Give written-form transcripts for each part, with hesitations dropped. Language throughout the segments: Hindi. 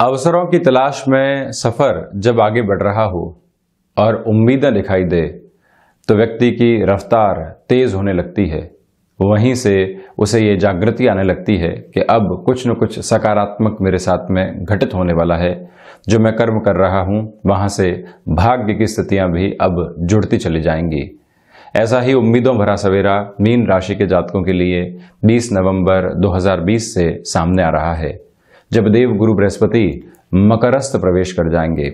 अवसरों की तलाश में सफर जब आगे बढ़ रहा हो और उम्मीदें दिखाई दे तो व्यक्ति की रफ्तार तेज होने लगती है। वहीं से उसे ये जागृति आने लगती है कि अब कुछ न कुछ सकारात्मक मेरे साथ में घटित होने वाला है। जो मैं कर्म कर रहा हूं वहां से भाग्य की स्थितियां भी अब जुड़ती चली जाएंगी। ऐसा ही उम्मीदों भरा सवेरा मीन राशि के जातकों के लिए 20 नवंबर 2020 से सामने आ रहा है, जब देव गुरु बृहस्पति मकरस्थ प्रवेश कर जाएंगे।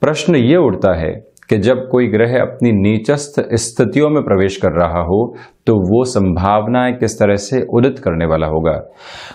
प्रश्न ये उठता है कि जब कोई ग्रह अपनी नीचस्थ स्थितियों में प्रवेश कर रहा हो तो वो संभावनाएं किस तरह से उदित करने वाला होगा।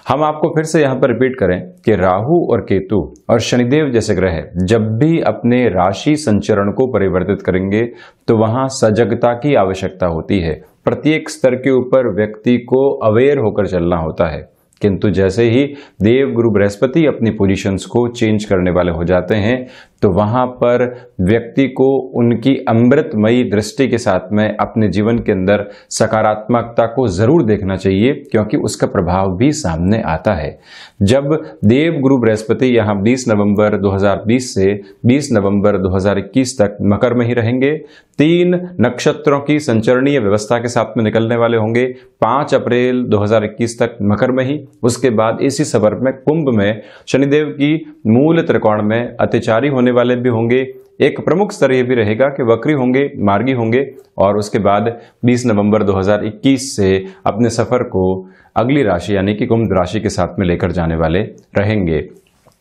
हम आपको फिर से यहां पर रिपीट करें कि राहु और केतु और शनिदेव जैसे ग्रह जब भी अपने राशि संचरण को परिवर्तित करेंगे तो वहां सजगता की आवश्यकता होती है। प्रत्येक स्तर के ऊपर व्यक्ति को अवेयर होकर चलना होता है, किंतु जैसे ही देव गुरु बृहस्पति अपनी पोजीशंस को चेंज करने वाले हो जाते हैं तो वहां पर व्यक्ति को उनकी अमृतमयी दृष्टि के साथ में अपने जीवन के अंदर सकारात्मकता को जरूर देखना चाहिए, क्योंकि उसका प्रभाव भी सामने आता है। जब देव गुरु बृहस्पति यहां 20 नवंबर 2020 से 20 नवंबर 2021 तक मकर में ही रहेंगे, 3 नक्षत्रों की संचरणीय व्यवस्था के साथ में निकलने वाले होंगे 5 अप्रैल 2021 तक मकर में ही। उसके बाद इसी सफर में कुंभ में शनिदेव की मूल त्रिकोण में अतिचारी होने वाले भी होंगे। एक प्रमुख स्तर यह भी रहेगा कि वक्री होंगे, मार्गी होंगे, और उसके बाद 20 नवंबर 2021 से अपने सफर को अगली राशि यानी कि कुंभ राशि के साथ में लेकर जाने वाले रहेंगे।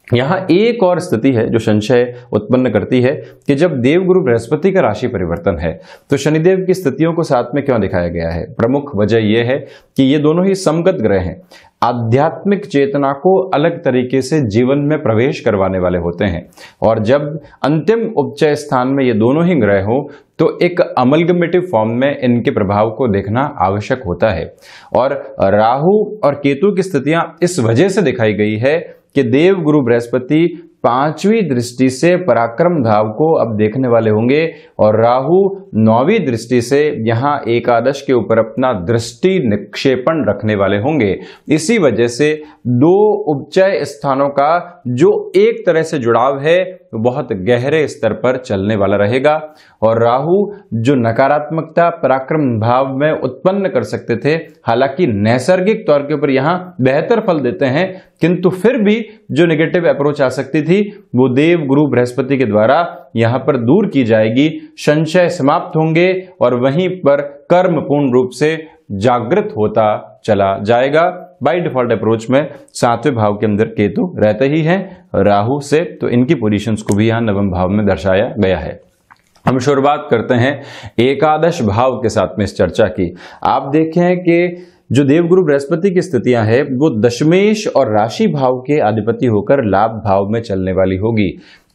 यहां एक और स्थिति है जो संशय उत्पन्न करती है कि जब देवगुरु बृहस्पति का राशि परिवर्तन है तो शनिदेव की स्थितियों को साथ में क्यों दिखाया गया है। प्रमुख वजह यह है कि ये दोनों ही समगत ग्रह हैं, आध्यात्मिक चेतना को अलग तरीके से जीवन में प्रवेश करवाने वाले होते हैं, और जब अंतिम उपचय स्थान में ये दोनों ही ग्रह हो तो एक अमलगमेटिव फॉर्म में इनके प्रभाव को देखना आवश्यक होता है। और राहु और केतु की स्थितियां इस वजह से दिखाई गई है कि देव गुरु बृहस्पति 5वीं दृष्टि से पराक्रम भाव को अब देखने वाले होंगे और राहु 9वीं दृष्टि से यहां एकादश के ऊपर अपना दृष्टि निक्षेपण रखने वाले होंगे। इसी वजह से दो उपचय स्थानों का जो एक तरह से जुड़ाव है बहुत गहरे स्तर पर चलने वाला रहेगा, और राहु जो नकारात्मकता पराक्रम भाव में उत्पन्न कर सकते थे, हालांकि नैसर्गिक तौर के ऊपर यहां बेहतर फल देते हैं, किंतु फिर भी जो नेगेटिव अप्रोच आ सकती थी वो देव गुरु बृहस्पति के द्वारा यहां पर दूर की जाएगी। संशय समाप्त होंगे और वहीं पर कर्म पूर्ण रूप से जागृत होता चला जाएगा। बाय डिफॉल्ट अप्रोच में 7वें भाव के अंदर केतु रहते ही हैं राहु से, तो इनकी पोजीशंस को भी यहां 9वें भाव में दर्शाया गया है। हम शुरुआत करते हैं एकादश भाव के साथ में इस चर्चा की। आप देखें कि जो देवगुरु बृहस्पति की स्थितियां हैं वो दशमेश और राशि भाव के अधिपति होकर लाभ भाव में चलने वाली होगी।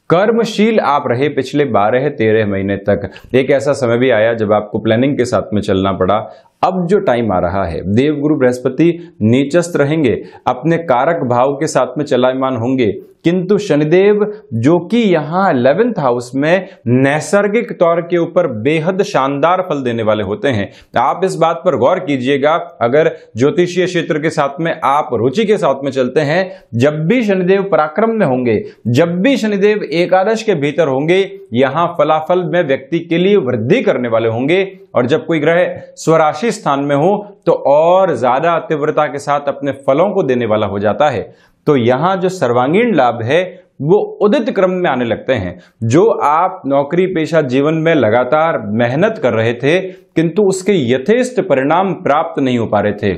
कर्मशील आप रहे पिछले 12-13 महीने तक, एक ऐसा समय भी आया जब आपको प्लानिंग के साथ में चलना पड़ा। अब जो टाइम आ रहा है देवगुरु बृहस्पति नीचस्थ रहेंगे, अपने कारक भाव के साथ में चलायमान होंगे, किंतु शनिदेव जो कि यहां 11th हाउस में नैसर्गिक तौर के ऊपर बेहद शानदार फल देने वाले होते हैं। आप इस बात पर गौर कीजिएगा, अगर ज्योतिषीय क्षेत्र के साथ में आप रुचि के साथ में चलते हैं, जब भी शनिदेव पराक्रम में होंगे, जब भी शनिदेव एकादश के भीतर होंगे, यहां फलाफल में व्यक्ति के लिए वृद्धि करने वाले होंगे, और जब कोई ग्रह स्वराशि स्थान में हो तो और ज्यादा तीव्रता के साथ अपने फलों को देने वाला हो जाता है। तो यहां जो सर्वांगीण लाभ है वो उदित क्रम में आने लगते हैं। जो आप नौकरी पेशा जीवन में लगातार मेहनत कर रहे थे किंतु उसके यथेष्ट परिणाम प्राप्त नहीं हो पा रहे थे,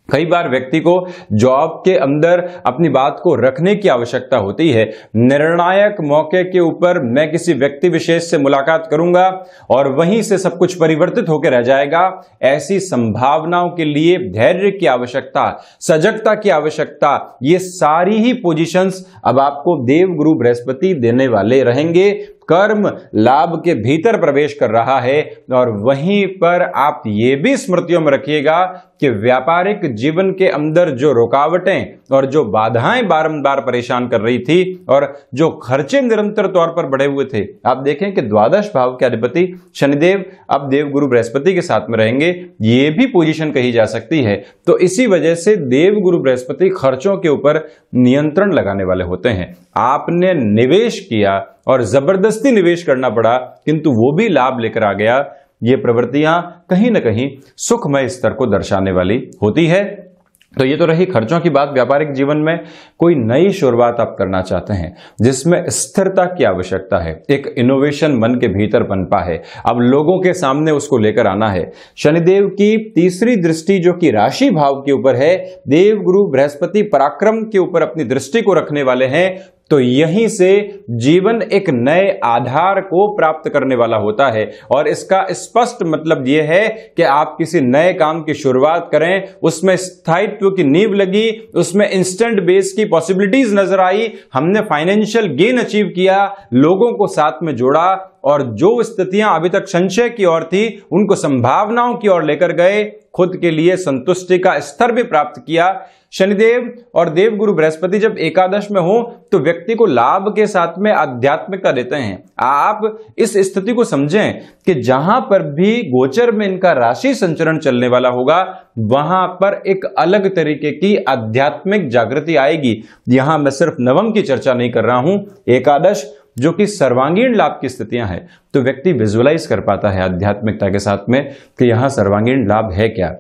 कई बार व्यक्ति को जॉब के अंदर अपनी बात को रखने की आवश्यकता होती है। निर्णायक मौके के ऊपर मैं किसी व्यक्ति विशेष से मुलाकात करूंगा और वहीं से सब कुछ परिवर्तित होकर रह जाएगा। ऐसी संभावनाओं के लिए धैर्य की आवश्यकता, सजगता की आवश्यकता, ये सारी ही पोजीशंस अब आपको देव गुरु बृहस्पति देने वाले रहेंगे। कर्म लाभ के भीतर प्रवेश कर रहा है। और वहीं पर आप ये भी स्मृतियों में रखिएगा कि व्यापारिक जीवन के अंदर जो रुकावटें और जो बाधाएं बारंबार परेशान कर रही थी और जो खर्चे निरंतर तौर पर बढ़े हुए थे, आप देखें कि द्वादश भाव के अधिपति शनिदेव अब देवगुरु बृहस्पति के साथ में रहेंगे, ये भी पोजीशन कही जा सकती है। तो इसी वजह से देवगुरु बृहस्पति खर्चों के ऊपर नियंत्रण लगाने वाले होते हैं। आपने निवेश किया और जबरदस्ती निवेश करना पड़ा, किंतु वो भी लाभ लेकर आ गया। ये प्रवृत्तियां कहीं ना कहीं सुखमय स्तर को दर्शाने वाली होती है। तो ये तो रही खर्चों की बात। व्यापारिक जीवन में कोई नई शुरुआत आप करना चाहते हैं जिसमें स्थिरता की आवश्यकता है, एक इनोवेशन मन के भीतर पनपा है, अब लोगों के सामने उसको लेकर आना है। शनिदेव की तीसरी दृष्टि जो कि राशि भाव के ऊपर है, देवगुरु बृहस्पति पराक्रम के ऊपर अपनी दृष्टि को रखने वाले हैं। तो यहीं से जीवन एक नए आधार को प्राप्त करने वाला होता है। और इसका स्पष्ट मतलब यह है कि आप किसी नए काम की शुरुआत करें, उसमें स्थायित्व की नींव लगी, उसमें इंस्टेंट बेस की पॉसिबिलिटीज नजर आई, हमने फाइनेंशियल गेन अचीव किया, लोगों को साथ में जोड़ा और जो स्थितियां अभी तक संशय की ओर थी उनको संभावनाओं की ओर लेकर गए, खुद के लिए संतुष्टि का स्तर भी प्राप्त किया। शनिदेव और देवगुरु बृहस्पति जब एकादश में हो तो व्यक्ति को लाभ के साथ में आध्यात्मिकता देते हैं। आप इस स्थिति को समझें कि जहां पर भी गोचर में इनका राशि संचरण चलने वाला होगा, वहां पर एक अलग तरीके की आध्यात्मिक जागृति आएगी। यहां मैं सिर्फ नवम की चर्चा नहीं कर रहा हूं, एकादश जो कि सर्वांगीण लाभ की स्थितियां हैं, तो व्यक्ति विजुअलाइज कर पाता है आध्यात्मिकता के साथ में कि यहां सर्वांगीण लाभ है क्या।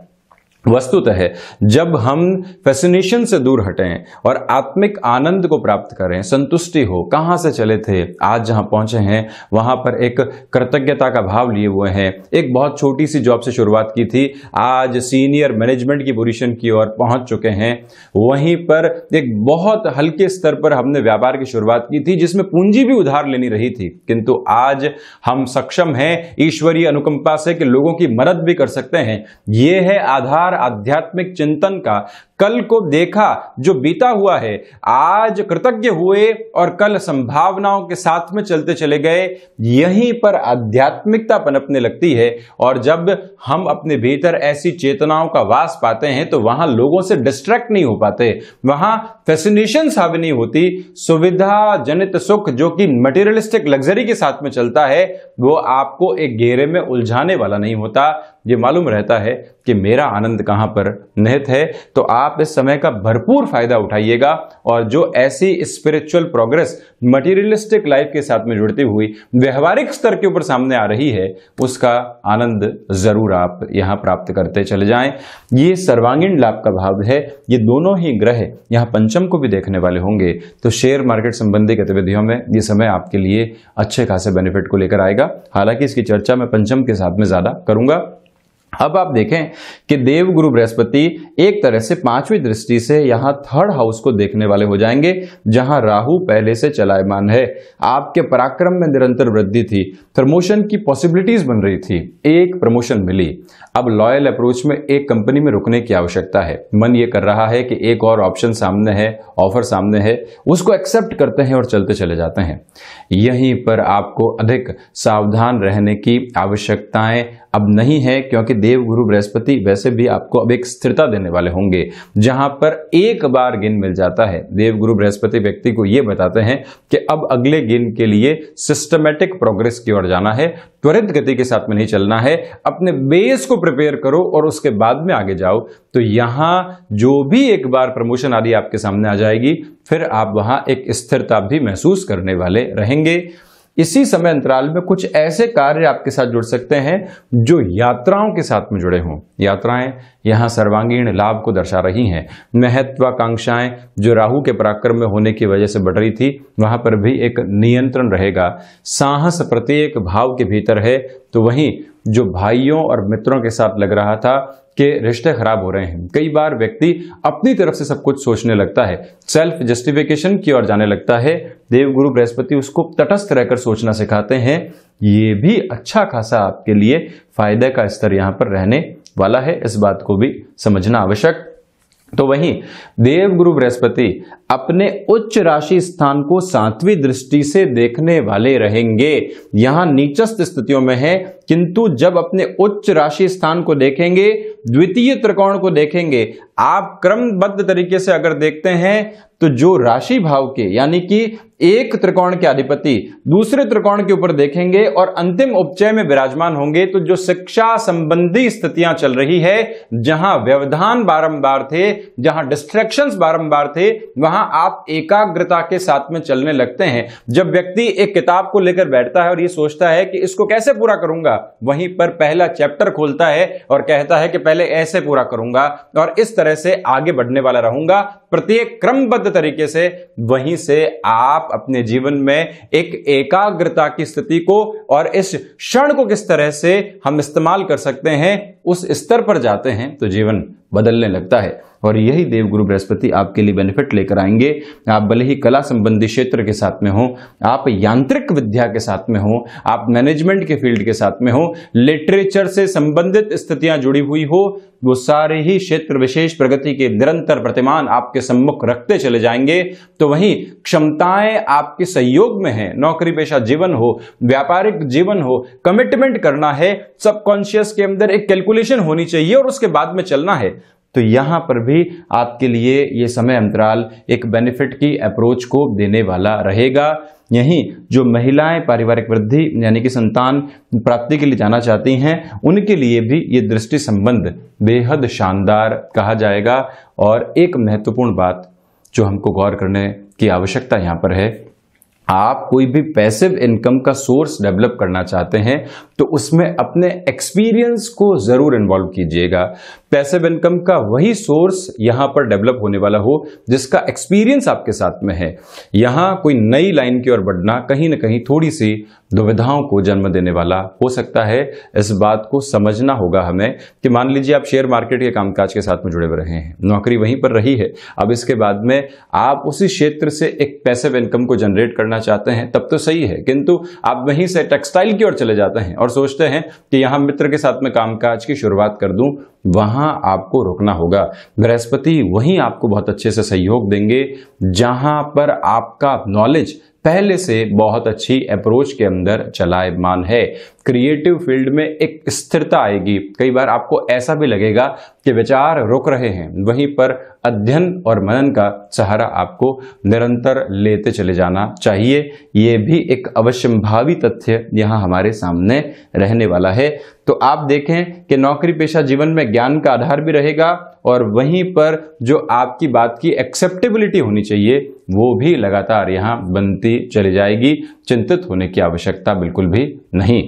वस्तुतः है जब हम फैसिनेशन से दूर हटें और आत्मिक आनंद को प्राप्त करें, संतुष्टि हो, कहां से चले थे आज जहां पहुंचे हैं, वहां पर एक कृतज्ञता का भाव लिए हुए हैं। एक बहुत छोटी सी जॉब से शुरुआत की थी, आज सीनियर मैनेजमेंट की पोजीशन की ओर पहुंच चुके हैं। वहीं पर एक बहुत हल्के स्तर पर हमने व्यापार की शुरुआत की थी जिसमें पूंजी भी उधार लेनी रही थी, किंतु आज हम सक्षम हैं ईश्वरीय अनुकंपा से कि लोगों की मदद भी कर सकते हैं। यह है आधार आध्यात्मिक चिंतन का। कल को देखा जो बीता हुआ है, आज कृतज्ञ हुए और कल संभावनाओं के साथ में चलते चले गए। यहीं पर आध्यात्मिकता पनपने लगती है। और जब हम अपने भीतर ऐसी चेतनाओं का वास पाते हैं तो वहां लोगों से डिस्ट्रैक्ट नहीं हो पाते, वहां फैसिनेशन हावी नहीं होती। सुविधा जनित सुख जो कि मटेरियलिस्टिक लग्जरी के साथ में चलता है, वो आपको एक घेरे में उलझाने वाला नहीं होता। ये मालूम रहता है कि मेरा आनंद कहां पर निहित है। तो आप इस समय का भरपूर फायदा उठाइएगा और जो ऐसी स्पिरिचुअल प्रोग्रेस मटेरियलिस्टिक लाइफ के साथ में जुड़ती हुई व्यवहारिक स्तर के ऊपर सामने आ रही है, उसका आनंद जरूर आप यहां प्राप्त करते चले जाएं। ये सर्वांगीण लाभ का भाव है। ये दोनों ही ग्रह यहां पंचम को भी देखने वाले होंगे, तो शेयर मार्केट संबंधी गतिविधियों में ये समय आपके लिए अच्छे खासे बेनिफिट को लेकर आएगा। हालांकि इसकी चर्चा मैं पंचम के साथ में ज्यादा करूंगा। अब आप देखें कि देवगुरु बृहस्पति एक तरह से पांचवी दृष्टि से यहां थर्ड हाउस को देखने वाले हो जाएंगे, जहां राहु पहले से चलायमान है। आपके पराक्रम में निरंतर वृद्धि थी, प्रमोशन की पॉसिबिलिटीज बन रही थी, एक प्रमोशन मिली। अब लॉयल अप्रोच में एक कंपनी में रुकने की आवश्यकता है। मन ये कर रहा है कि एक और ऑप्शन सामने है, ऑफर सामने है, उसको एक्सेप्ट करते हैं और चलते चले जाते हैं। यहीं पर आपको अधिक सावधान रहने की आवश्यकताएं अब नहीं है, क्योंकि देवगुरु बृहस्पति वैसे भी आपको अब एक स्थिरता देने वाले होंगे। जहां पर एक बार गिन मिल जाता है, देवगुरु बृहस्पति व्यक्ति को यह बताते हैं कि अब अगले गिन के लिए सिस्टमैटिक प्रोग्रेस की ओर जाना है, त्वरित गति के साथ में नहीं चलना है। अपने बेस को प्रिपेयर करो और उसके बाद में आगे जाओ। तो यहां जो भी एक बार प्रमोशन आदि आपके सामने आ जाएगी, फिर आप वहां एक स्थिरता भी महसूस करने वाले रहेंगे। इसी समय अंतराल में कुछ ऐसे कार्य आपके साथ जुड़ सकते हैं जो यात्राओं के साथ में जुड़े हों। यात्राएं यहां सर्वांगीण लाभ को दर्शा रही हैं। महत्वाकांक्षाएं जो राहु के पराक्रम में होने की वजह से बढ़ रही थी, वहां पर भी एक नियंत्रण रहेगा। साहस प्रत्येक भाव के भीतर है। तो वहीं जो भाइयों और मित्रों के साथ लग रहा था कि रिश्ते खराब हो रहे हैं, कई बार व्यक्ति अपनी तरफ से सब कुछ सोचने लगता है, सेल्फ जस्टिफिकेशन की ओर जाने लगता है। देवगुरु बृहस्पति उसको तटस्थ रहकर सोचना सिखाते हैं। ये भी अच्छा खासा आपके लिए फायदे का स्तर यहां पर रहने वाला है, इस बात को भी समझना आवश्यक। तो वहीं देवगुरु बृहस्पति अपने उच्च राशि स्थान को 7वीं दृष्टि से देखने वाले रहेंगे। यहां नीचस्थ स्थितियों में है, किंतु जब अपने उच्च राशि स्थान को देखेंगे, द्वितीय त्रिकोण को देखेंगे, आप क्रमबद्ध तरीके से अगर देखते हैं तो जो राशि भाव के यानी कि एक त्रिकोण के अधिपति दूसरे त्रिकोण के ऊपर देखेंगे और अंतिम उपचय में विराजमान होंगे, तो जो शिक्षा संबंधी स्थितियां चल रही है, जहां व्यवधान बारंबार थे, जहां डिस्ट्रैक्शंस बारंबार थे, वहां आप एकाग्रता के साथ में चलने लगते हैं। जब व्यक्ति एक किताब को लेकर बैठता है और ये सोचता है कि इसको कैसे पूरा करूंगा, वहीं पर पहला चैप्टर खोलता है और कहता है कि पहले ऐसे पूरा करूंगा और इस तरह से आगे बढ़ने वाला रहूंगा प्रत्येक क्रमबद्ध तरीके से। वहीं से आप अपने जीवन में एक एकाग्रता की स्थिति को और इस क्षण को किस तरह से हम इस्तेमाल कर सकते हैं, उस स्तर पर जाते हैं तो जीवन बदलने लगता है। और यही देवगुरु बृहस्पति आपके लिए बेनिफिट लेकर आएंगे। आप भले ही कला संबंधी क्षेत्र के साथ में हो, आप यांत्रिक विद्या के साथ में हो, आप मैनेजमेंट के फील्ड के साथ में हो, लिटरेचर से संबंधित स्थितियां जुड़ी हुई हो, वो सारे ही क्षेत्र विशेष प्रगति के निरंतर प्रतिमान आपके सम्मुख रखते चले जाएंगे। तो वहीं क्षमताएं आपके सहयोग में है। नौकरी पेशा जीवन हो, व्यापारिक जीवन हो, कमिटमेंट करना है, सबकॉन्शियस के अंदर एक कैलकुलेशन होनी चाहिए और उसके बाद में चलना है। तो यहां पर भी आपके लिए ये समय अंतराल एक बेनिफिट की अप्रोच को देने वाला रहेगा। यहीं जो महिलाएं पारिवारिक वृद्धि यानी कि संतान प्राप्ति के लिए जाना चाहती हैं, उनके लिए भी ये दृष्टि संबंध बेहद शानदार कहा जाएगा। और एक महत्वपूर्ण बात जो हमको गौर करने की आवश्यकता यहां पर है, आप कोई भी पैसिव इनकम का सोर्स डेवलप करना चाहते हैं तो उसमें अपने एक्सपीरियंस को जरूर इन्वॉल्व कीजिएगा। पैसिव इनकम का वही सोर्स यहां पर डेवलप होने वाला हो जिसका एक्सपीरियंस आपके साथ में है। यहां कोई नई लाइन की ओर बढ़ना कहीं ना कहीं थोड़ी सी दुविधाओं को जन्म देने वाला हो सकता है। इस बात को समझना होगा हमें कि मान लीजिए आप शेयर मार्केट के कामकाज के साथ में जुड़े हुए रहे हैं, नौकरी वहीं पर रही है, अब इसके बाद में आप उसी क्षेत्र से एक पैसिव इनकम को जनरेट करना चाहते हैं, तब तो सही है। किंतु आप वहीं से टेक्सटाइल की ओर चले जाते हैं और सोचते हैं कि यहां मित्र के साथ में कामकाज की शुरुआत कर दूं, वहां आपको रुकना होगा। बृहस्पति वहीं आपको बहुत अच्छे से सहयोग देंगे जहां पर आपका नॉलेज पहले से बहुत अच्छी अप्रोच के अंदर चलायमान है। क्रिएटिव फील्ड में एक स्थिरता आएगी। कई बार आपको ऐसा भी लगेगा कि विचार रुक रहे हैं, वहीं पर अध्ययन और मनन का सहारा आपको निरंतर लेते चले जाना चाहिए। ये भी एक अवश्यंभावी तथ्य यहाँ हमारे सामने रहने वाला है। तो आप देखें कि नौकरी पेशा जीवन में ज्ञान का आधार भी रहेगा और वहीं पर जो आपकी बात की एक्सेप्टेबिलिटी होनी चाहिए वो भी लगातार यहाँ बनती चली जाएगी। चिंतित होने की आवश्यकता बिल्कुल भी नहीं।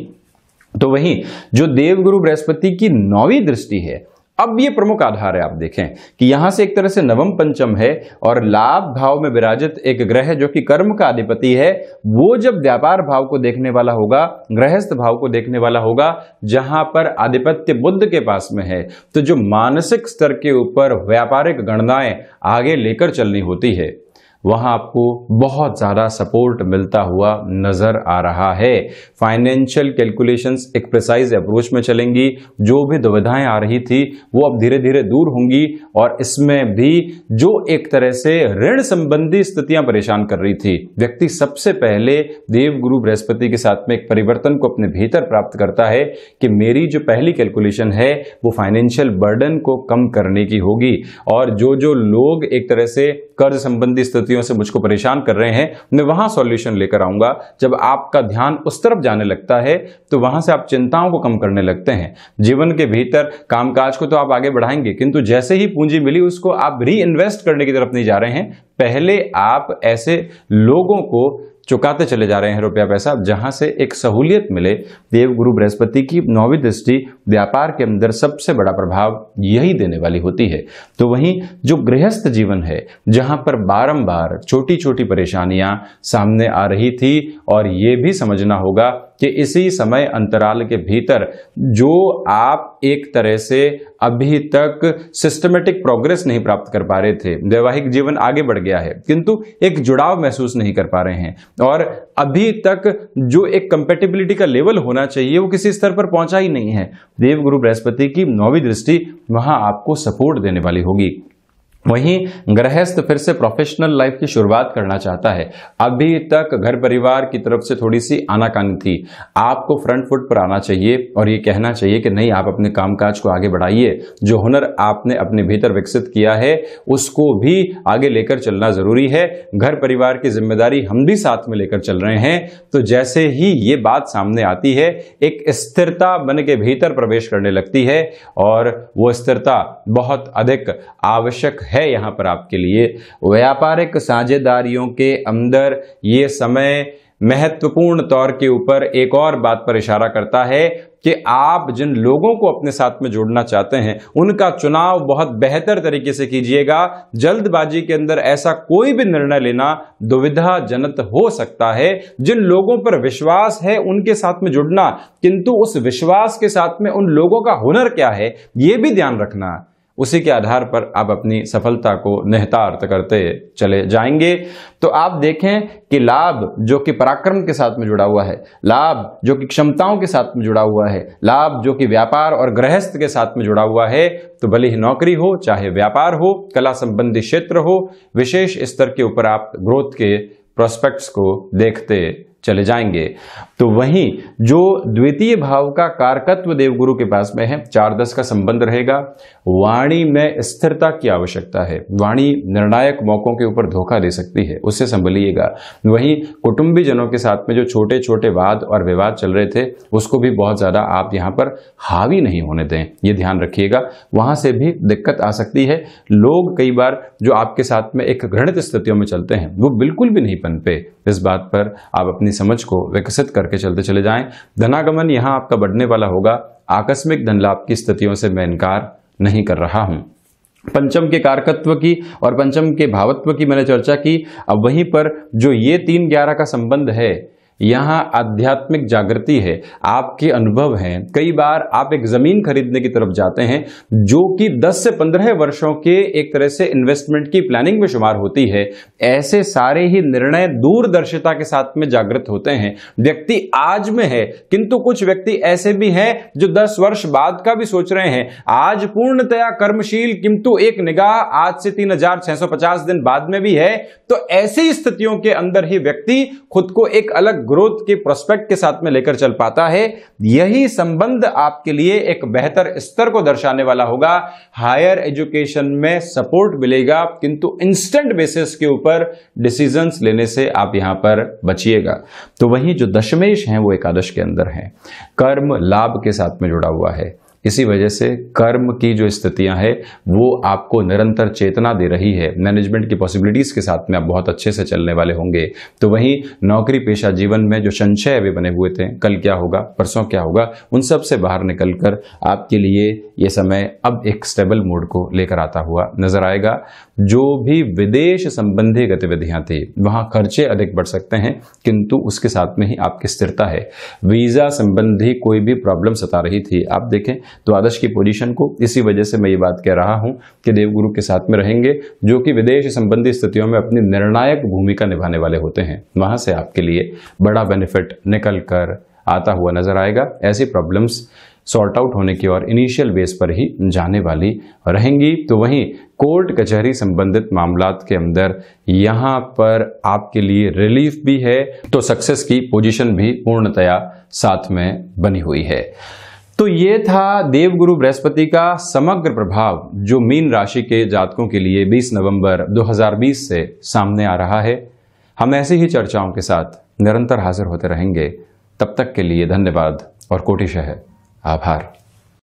तो वहीं जो देवगुरु बृहस्पति की 9वीं दृष्टि है, अब ये प्रमुख आधार है। आप देखें कि यहां से एक तरह से नवम पंचम है और लाभ भाव में विराजित एक ग्रह जो कि कर्म का अधिपति है, वो जब व्यापार भाव को देखने वाला होगा, गृहस्थ भाव को देखने वाला होगा, जहां पर आधिपत्य बुध के पास में है, तो जो मानसिक स्तर के ऊपर व्यापारिक गणनाएं आगे लेकर चलनी होती है, वहां आपको बहुत ज्यादा सपोर्ट मिलता हुआ नजर आ रहा है। फाइनेंशियल कैलकुलेशंस एक प्रिसाइज अप्रोच में चलेंगी। जो भी दुविधाएं आ रही थी वो अब धीरे धीरे दूर होंगी और इसमें भी जो एक तरह से ऋण संबंधी स्थितियां परेशान कर रही थी, व्यक्ति सबसे पहले देवगुरु बृहस्पति के साथ में एक परिवर्तन को अपने भीतर प्राप्त करता है कि मेरी जो पहली कैलकुलेशन है वो फाइनेंशियल बर्डन को कम करने की होगी। और जो जो लोग एक तरह से कर्ज संबंधी स्थितियों से मुझको परेशान कर रहे हैं, मैं वहां सॉल्यूशन लेकर आऊंगा। जब आपका ध्यान उस तरफ जाने लगता है तो वहां से आप चिंताओं को कम करने लगते हैं। जीवन के भीतर कामकाज को तो आप आगे बढ़ाएंगे, किंतु जैसे ही पूंजी मिली उसको आप री इन्वेस्ट करने की तरफ नहीं जा रहे हैं। पहले आप ऐसे लोगों को चुकाते चले जा रहे हैं रुपया पैसा जहां से एक सहूलियत मिले। देवगुरु बृहस्पति की 9वीं दृष्टि व्यापार के अंदर सबसे बड़ा प्रभाव यही देने वाली होती है। तो वहीं जो गृहस्थ जीवन है, जहां पर बारंबार छोटी छोटी परेशानियां सामने आ रही थी, और ये भी समझना होगा कि इसी समय अंतराल के भीतर जो आप एक तरह से अभी तक सिस्टमेटिक प्रोग्रेस नहीं प्राप्त कर पा रहे थे, वैवाहिक जीवन आगे बढ़ गया है किंतु एक जुड़ाव महसूस नहीं कर पा रहे हैं, और अभी तक जो एक कंपैटिबिलिटी का लेवल होना चाहिए वो किसी स्तर पर पहुंचा ही नहीं है, देवगुरु बृहस्पति की 9वीं दृष्टि वहां आपको सपोर्ट देने वाली होगी। वहीं गृहस्थ फिर से प्रोफेशनल लाइफ की शुरुआत करना चाहता है। अभी तक घर परिवार की तरफ से थोड़ी सी आनाकानी थी, आपको फ्रंट फुट पर आना चाहिए और ये कहना चाहिए कि नहीं, आप अपने कामकाज को आगे बढ़ाइए। जो हुनर आपने अपने भीतर विकसित किया है उसको भी आगे लेकर चलना जरूरी है। घर परिवार की जिम्मेदारी हम भी साथ में लेकर चल रहे हैं। तो जैसे ही ये बात सामने आती है, एक स्थिरता मन के भीतर प्रवेश करने लगती है और वो स्थिरता बहुत अधिक आवश्यक है यहां पर आपके लिए। व्यापारिक साझेदारियों के अंदर ये समय महत्वपूर्ण तौर के ऊपर एक और बात पर इशारा करता है कि आप जिन लोगों को अपने साथ में जोड़ना चाहते हैं उनका चुनाव बहुत बेहतर तरीके से कीजिएगा। जल्दबाजी के अंदर ऐसा कोई भी निर्णय लेना दुविधाजनक हो सकता है। जिन लोगों पर विश्वास है उनके साथ में जुड़ना, किंतु उस विश्वास के साथ में उन लोगों का हुनर क्या है ये भी ध्यान रखना। उसी के आधार पर आप अपनी सफलता को निहितार्थ करते चले जाएंगे। तो आप देखें कि लाभ जो कि पराक्रम के साथ में जुड़ा हुआ है, लाभ जो कि क्षमताओं के साथ में जुड़ा हुआ है, लाभ जो कि व्यापार और गृहस्थ के साथ में जुड़ा हुआ है, तो भले ही नौकरी हो चाहे व्यापार हो, कला संबंधी क्षेत्र हो, विशेष स्तर के ऊपर आप ग्रोथ के प्रोस्पेक्ट्स को देखते चले जाएंगे। तो वहीं जो द्वितीय भाव का कारकत्व देवगुरु के पास में है, 4-10 का संबंध रहेगा। वाणी में स्थिरता की आवश्यकता है। वाणी निर्णायक मौकों के ऊपर धोखा दे सकती है, उससे संभलिएगा। वहीं कुटुंबी जनों के साथ में जो छोटे छोटे वाद और विवाद चल रहे थे उसको भी बहुत ज्यादा आप यहां पर हावी नहीं होने दें, ये ध्यान रखिएगा। वहां से भी दिक्कत आ सकती है। लोग कई बार जो आपके साथ में एक घृणित स्थितियों में चलते हैं वो बिल्कुल भी नहीं पनपे। इस बात पर आप अपनी समझ को विकसित करके चलते चले जाएं। धनागमन यहां आपका बढ़ने वाला होगा। आकस्मिक धन लाभ की स्थितियों से मैं इनकार नहीं कर रहा हूं। पंचम के कारकत्व की और पंचम के भावत्व की मैंने चर्चा की। अब वहीं पर जो ये 3-11 का संबंध है, यहां आध्यात्मिक जागृति है, आपके अनुभव हैं। कई बार आप एक जमीन खरीदने की तरफ जाते हैं जो कि 10 से 15 वर्षों के एक तरह से इन्वेस्टमेंट की प्लानिंग में शुमार होती है। ऐसे सारे ही निर्णय दूरदर्शिता के साथ में जागृत होते हैं। व्यक्ति आज में है, किंतु कुछ व्यक्ति ऐसे भी हैं जो 10 वर्ष बाद का भी सोच रहे हैं। आज पूर्णतया कर्मशील, किंतु एक निगाह आज से 3650 दिन बाद में भी है। तो ऐसी स्थितियों के अंदर ही व्यक्ति खुद को एक अलग ग्रोथ के प्रोस्पेक्ट के साथ में लेकर चल पाता है। यही संबंध आपके लिए एक बेहतर स्तर को दर्शाने वाला होगा। हायर एजुकेशन में सपोर्ट मिलेगा, किंतु इंस्टेंट बेसिस के ऊपर डिसीजंस लेने से आप यहां पर बचिएगा। तो वहीं जो दशमेश हैं वो एकादश के अंदर हैं, कर्म लाभ के साथ में जुड़ा हुआ है। इसी वजह से कर्म की जो स्थितियां हैं वो आपको निरंतर चेतना दे रही है। मैनेजमेंट की पॉसिबिलिटीज के साथ में आप बहुत अच्छे से चलने वाले होंगे। तो वहीं नौकरी पेशा जीवन में जो संशय अभी बने हुए थे, कल क्या होगा, परसों क्या होगा, उन सब से बाहर निकलकर आपके लिए ये समय अब एक स्टेबल मोड को लेकर आता हुआ नजर आएगा। जो भी विदेश संबंधी गतिविधियां थी वहां खर्चे अधिक बढ़ सकते हैं, किंतु उसके साथ में ही आपकी स्थिरता है। वीजा संबंधी कोई भी प्रॉब्लम सता रही थी, आप देखें द्वादश की पोजीशन को, इसी वजह से मैं ये बात कह रहा हूं कि देवगुरु के साथ में रहेंगे जो कि विदेश संबंधी स्थितियों में अपनी निर्णायक भूमिका निभाने वाले होते हैं। वहां से आपके लिए बड़ा बेनिफिट निकल कर आता हुआ नजर आएगा। ऐसी प्रॉब्लम्स सॉर्ट आउट होने की और इनिशियल बेस पर ही जाने वाली रहेंगी। तो वहीं कोर्ट कचहरी संबंधित मामलात के अंदर यहां पर आपके लिए रिलीफ भी है, तो सक्सेस की पोजीशन भी पूर्णतया साथ में बनी हुई है। तो ये था देवगुरु बृहस्पति का समग्र प्रभाव जो मीन राशि के जातकों के लिए 20 नवंबर 2020 से सामने आ रहा है। हम ऐसी ही चर्चाओं के साथ निरंतर हाजिर होते रहेंगे। तब तक के लिए धन्यवाद और कोटिशः आभार।